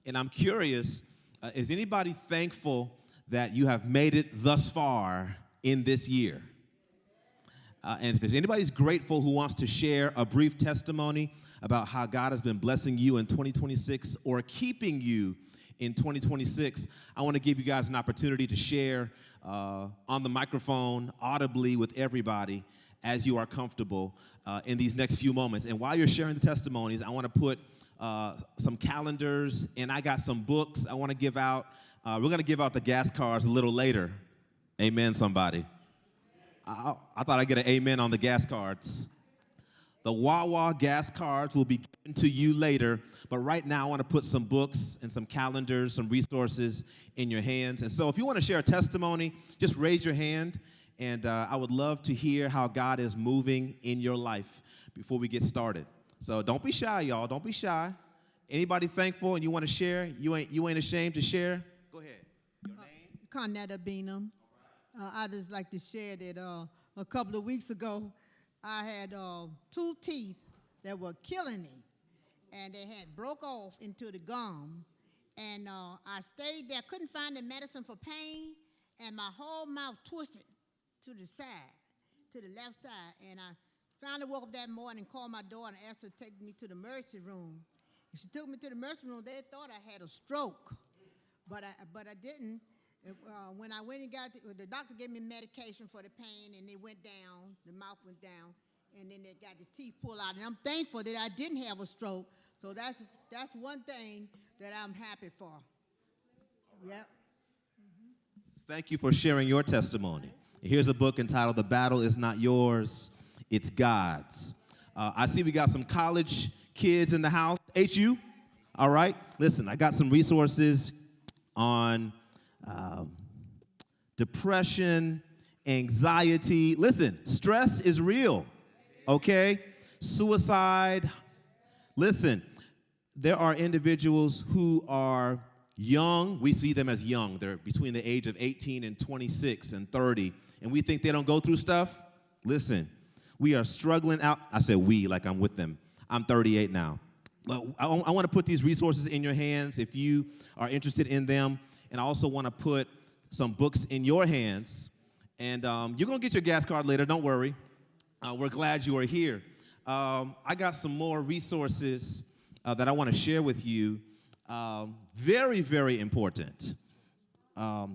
And I'm curious, is anybody thankful that you have made it thus far in this year? And if there's anybody's grateful who wants to share a brief testimony about how God has been blessing you in 2026 or keeping you in 2026, I want to give you guys an opportunity to share on the microphone audibly with everybody as you are comfortable in these next few moments. And while you're sharing the testimonies, I want to put some calendars, and I got some books I want to give out. We're going to give out the gas cards a little later. Amen, somebody. I thought I'd get an amen on the gas cards. The Wawa gas cards will be given to you later, but right now I want to put some books and some calendars, some resources in your hands. And so if you want to share a testimony, just raise your hand, and I would love to hear how God is moving in your life before we get started. So don't be shy, y'all. Don't be shy. Anybody thankful and you want to share? You ain't ashamed to share? Go ahead. Your name? Cornetta Beanham. I just like to share that a couple of weeks ago, I had 2 teeth that were killing me, and they had broke off into the gum, and I stayed there, couldn't find the medicine for pain, and my whole mouth twisted to the side, to the left side, and I finally woke up that morning, called my daughter, and asked her to take me to the emergency room. And she took me to the emergency room. They thought I had a stroke, but I didn't. When I went and got the doctor gave me medication for the pain, and it went down, the mouth went down, and then they got the teeth pulled out. And I'm thankful that I didn't have a stroke. So that's one thing that I'm happy for. Yep. Thank you for sharing your testimony. Here's a book entitled "The Battle Is Not Yours, It's God's." I see we got some college kids in the house. HU? All right. Listen, I got some resources on depression, anxiety. Listen, stress is real, okay? Suicide. Listen, there are individuals who are young. We see them as young. They're between the age of 18 and 26 and 30, and we think they don't go through stuff. Listen, we are struggling out. I said we like I'm with them. I'm 38 now. But I want to put these resources in your hands if you are interested in them. And I also want to put some books in your hands. And you're going to get your gas card later. Don't worry. We're glad you are here. I got some more resources that I want to share with you. Very, very important.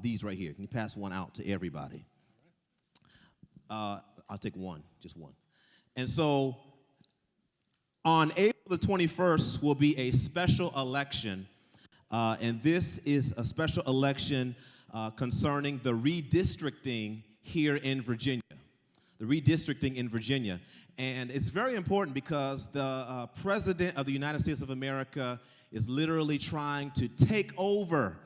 These right here. Can you pass one out to everybody? I'll take one, just one. And so on April the 21st will be a special election. And this is a special election concerning the redistricting here in Virginia. The redistricting in Virginia. And it's very important because the President of the United States of America is literally trying to take over.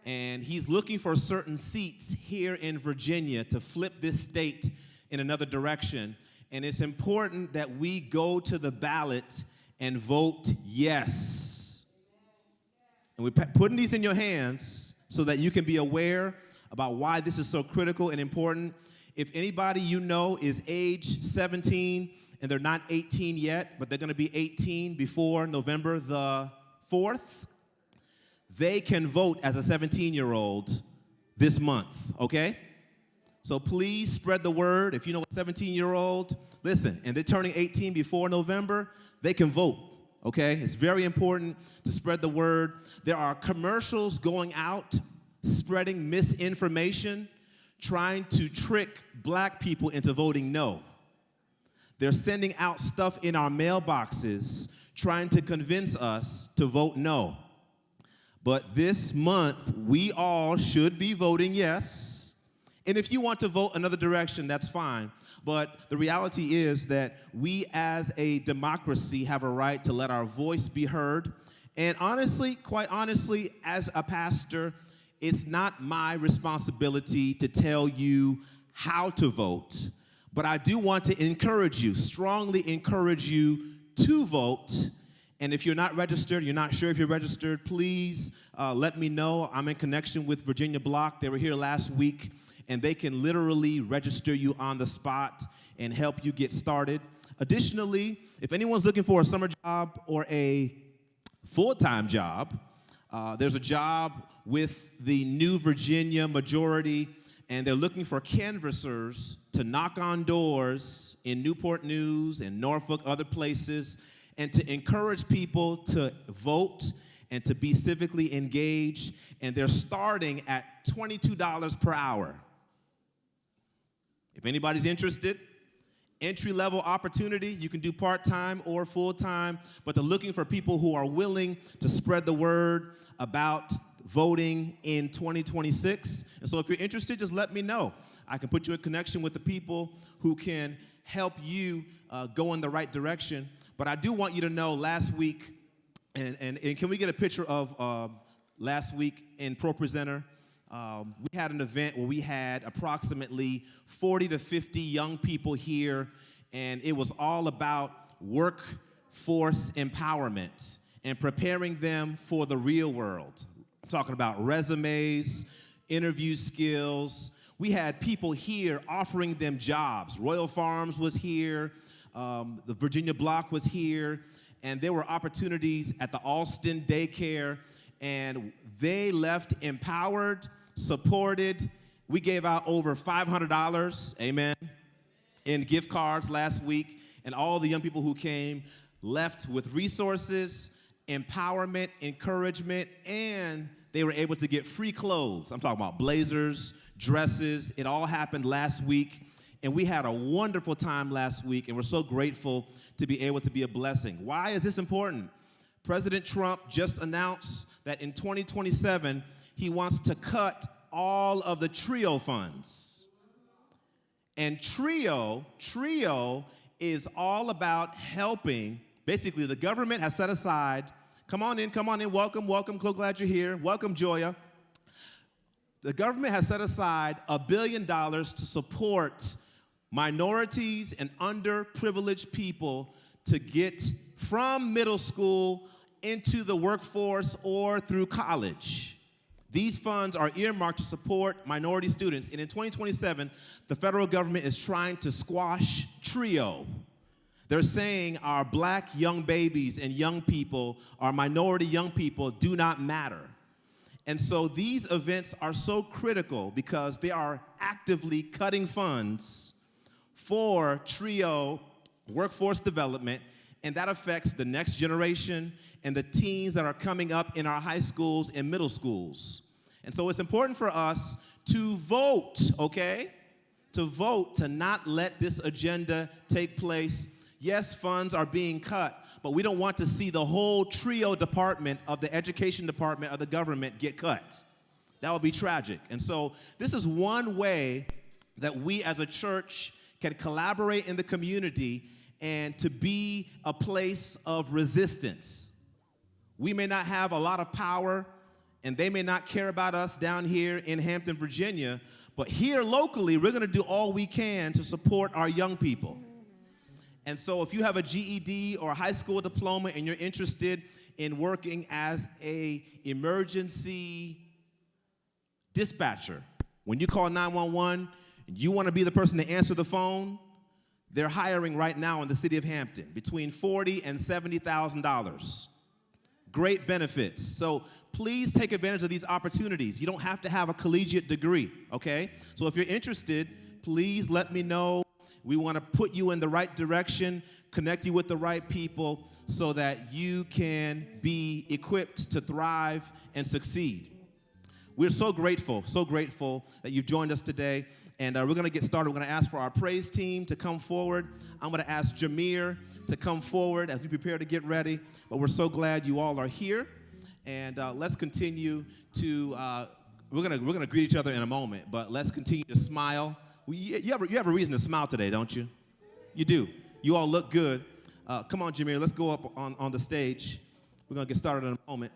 And he's looking for certain seats here in Virginia to flip this state in another direction. And it's important that we go to the ballot and vote yes. And we're putting these in your hands so that you can be aware about why this is so critical and important. If anybody you know is age 17 and they're not 18 yet, but they're going to be 18 before November the 4th, they can vote as a 17-year-old this month, okay? So please spread the word. If you know a 17-year-old, listen, and they're turning 18 before November, they can vote, okay? It's very important to spread the word. There are commercials going out spreading misinformation, trying to trick black people into voting no. They're sending out stuff in our mailboxes trying to convince us to vote no. But this month, we all should be voting yes. And if you want to vote another direction, that's fine. But the reality is that we as a democracy have a right to let our voice be heard. And honestly, quite honestly, as a pastor, it's not my responsibility to tell you how to vote. But I do want to encourage you, strongly encourage you to vote. And if you're not registered, you're not sure if you're registered, please let me know. I'm in connection with Virginia Block. They were here last week, and they can literally register you on the spot and help you get started. Additionally, if anyone's looking for a summer job or a full-time job, There's a job with the New Virginia majority, and they're looking for canvassers to knock on doors in Newport News and Norfolk, other places, and to encourage people to vote and to be civically engaged. And they're starting at $22 per hour. If anybody's interested, entry-level opportunity. You can do part-time or full-time, but they're looking for people who are willing to spread the word about voting in 2026. And so if you're interested, just let me know. I can put you in connection with the people who can help you go in the right direction. But I do want you to know last week, and can we get a picture of last week in Pro Presenter? We had an event where we had approximately 40 to 50 young people here, and it was all about workforce empowerment and preparing them for the real world. I'm talking about resumes, interview skills. We had people here offering them jobs. Royal Farms was here, the Virginia Block was here, and there were opportunities at the Alston Daycare, and they left empowered, supported. We gave out over $500, amen, in gift cards last week, and all the young people who came left with resources, empowerment, encouragement, and they were able to get free clothes. I'm talking about blazers, dresses. It all happened last week, and we had a wonderful time last week, and we're so grateful to be able to be a blessing. Why is this important? President Trump just announced that in 2027, he wants to cut all of the TRIO funds. And TRIO is all about helping. Basically, the government has set aside, come on in, welcome, so glad you're here. Welcome, Joya. The government has set aside $1 billion to support minorities and underprivileged people to get from middle school into the workforce or through college. These funds are earmarked to support minority students, and in 2027, the federal government is trying to squash TRIO. They're saying our black young babies and young people, our minority young people, do not matter. And so these events are so critical because they are actively cutting funds for TRIO workforce development, and that affects the next generation and the teens that are coming up in our high schools and middle schools. And so it's important for us to vote, okay? To vote to not let this agenda take place. Yes, funds are being cut, but we don't want to see the whole TRIO department of the education department of the government get cut. That would be tragic. And so this is one way that we as a church can collaborate in the community and to be a place of resistance. We may not have a lot of power, and they may not care about us down here in Hampton, Virginia, but here locally, we're going to do all we can to support our young people. And so if you have a GED or a high school diploma and you're interested in working as an emergency dispatcher, when you call 911 and you want to be the person to answer the phone, they're hiring right now in the city of Hampton between $40,000 and $70,000. Great benefits. So please take advantage of these opportunities. You don't have to have a collegiate degree, okay? So if you're interested, please let me know. We want to put you in the right direction, connect you with the right people so that you can be equipped to thrive and succeed. We're so grateful that you've joined us today. And we're going to get started. We're going to ask for our praise team to come forward. I'm going to ask Jameer to come forward as we prepare to get ready. But we're so glad you all are here. And let's continue to, we're going to greet each other in a moment, but let's continue to smile. You have a reason to smile today, don't you? You do. You all look good. Come on, Jameer, let's go up on the stage. We're going to get started in a moment.